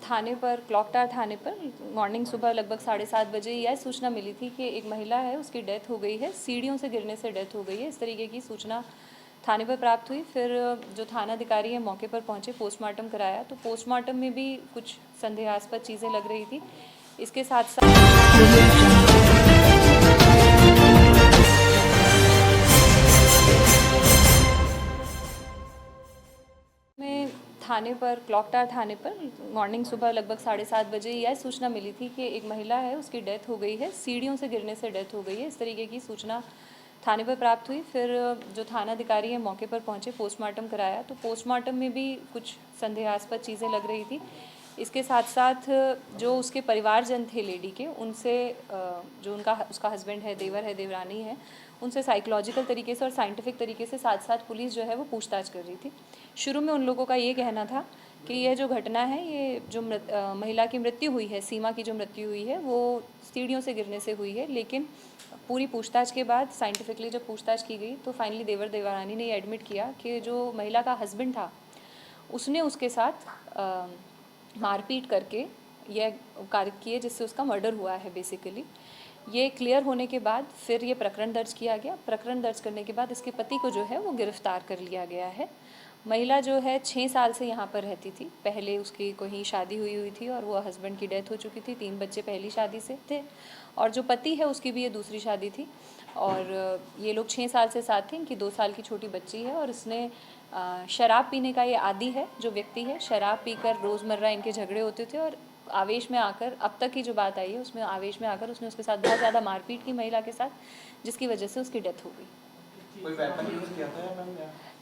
थाने पर क्लॉकटार थाने पर मॉर्निंग सुबह लगभग 7:30 बजे यह सूचना मिली थी कि एक महिला है, उसकी डेथ हो गई है, सीढ़ियों से गिरने से डेथ हो गई है। इस तरीके की सूचना थाने पर प्राप्त हुई। फिर जो थानाधिकारी है मौके पर पहुंचे, पोस्टमार्टम कराया। तो पोस्टमार्टम में भी कुछ संदेहास्पद चीज़ें लग रही थी। इसके साथ साथ में क्लॉकटार थाने पर मॉर्निंग सुबह लगभग 7:30 बजे यह सूचना मिली थी कि एक महिला है, उसकी डेथ हो गई है, सीढ़ियों से गिरने से डेथ हो गई है। इस तरीके की सूचना थाने पर प्राप्त हुई। फिर जो थानाधिकारी है मौके पर पहुंचे, पोस्टमार्टम कराया। तो पोस्टमार्टम में भी कुछ संदेहास्पद चीज़ें लग रही थी। इसके साथ साथ जो उसके परिवारजन थे लेडी के, उनसे जो उसका हस्बैंड है, देवर है, देवरानी है, उनसे साइकोलॉजिकल तरीके से और साइंटिफिक तरीके से साथ साथ पुलिस जो है वो पूछताछ कर रही थी। शुरू में उन लोगों का ये कहना था कि यह जो घटना है, ये जो महिला की मृत्यु हुई है, सीमा की जो मृत्यु हुई है, वो सीढ़ियों से गिरने से हुई है। लेकिन पूरी पूछताछ के बाद साइंटिफिकली जब पूछताछ की गई तो फाइनली देवर देवरानी ने ये एडमिट किया कि जो महिला का हस्बैंड था, उसने उसके साथ मारपीट करके यह कार्य किए जिससे उसका मर्डर हुआ है बेसिकली। ये क्लियर होने के बाद फिर ये प्रकरण दर्ज किया गया। प्रकरण दर्ज करने के बाद इसके पति को जो है वो गिरफ्तार कर लिया गया है। महिला जो है 6 साल से यहाँ पर रहती थी। पहले उसकी कहीं शादी हुई थी और वो हस्बैंड की डेथ हो चुकी थी। 3 बच्चे पहली शादी से थे और जो पति है उसकी भी ये दूसरी शादी थी। और ये लोग 6 साल से साथ थे। इनकी 2 साल की छोटी बच्ची है और इसने शराब पीने का ये आदी है जो व्यक्ति है। शराब पीकर रोज़मर्रा इनके झगड़े होते थे और आवेश में आकर, अब तक की जो बात आई है उसमें आवेश में आकर उसने उसके साथ बहुत ज़्यादा मारपीट की महिला के साथ, जिसकी वजह से उसकी डेथ हो गई। कोई वेपन यूज़ किया था या मैम?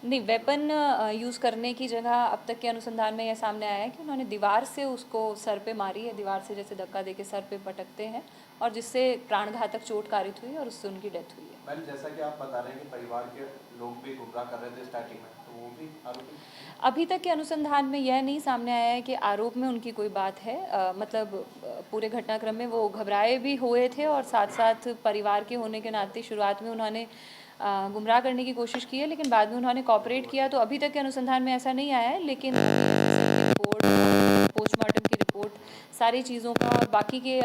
नहीं, वेपन यूज़ करने की जगह अब तक के अनुसंधान में यह सामने आया है कि उन्होंने दीवार से उसको सर पे मारी है। दीवार से जैसे धक्का देके सर पे पटकते हैं और जिससे प्राणघातक चोट कारित हुई और उससे उनकी डेथ हुई है। मैम, जैसा कि आप बता रहे हैं कि परिवार के लोग भी गुमराह कर रहे थे स्टार्टिंग में, तो वो भी आरोपी? अभी तक के अनुसंधान में यह नहीं सामने आया है कि आरोप में उनकी कोई बात है। मतलब पूरे घटनाक्रम में वो घबराए भी हुए थे और साथ साथ परिवार के होने के नाते शुरुआत में उन्होंने गुमराह करने की कोशिश की है, लेकिन बाद में उन्होंने कॉपरेट किया। तो अभी तक के अनुसंधान में ऐसा नहीं आया है, लेकिन रिपोर्ट, पोस्टमार्टम की रिपोर्ट, सारी चीज़ों का और बाकी के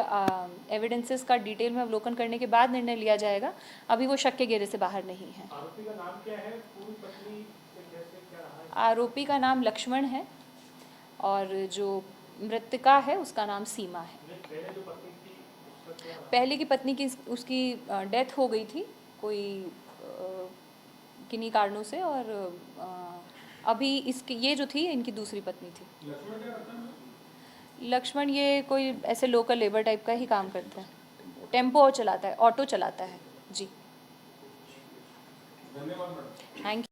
एविडेंसेस का डिटेल में अवलोकन करने के बाद निर्णय लिया जाएगा। अभी वो शक के घेरे से बाहर नहीं है। आरोपी का नाम क्या है? पूरी पत्नी से कैसे क्या रहा है? आरोपी का नाम लक्ष्मण है और जो मृतका है उसका नाम सीमा है। पहले जो पत्नी थी उसका क्या रहा? पहले की पत्नी की उसकी डेथ हो गई थी कोई किन्हीं कारणों से, और अभी इसकी ये जो थी इनकी दूसरी पत्नी थी। लक्ष्मण क्या करता है? लक्ष्मण ये कोई ऐसे लोकल लेबर टाइप का ही काम करता है। टेम्पो चलाता है, ऑटो चलाता है जी। धन्यवाद मैडम। Thank you.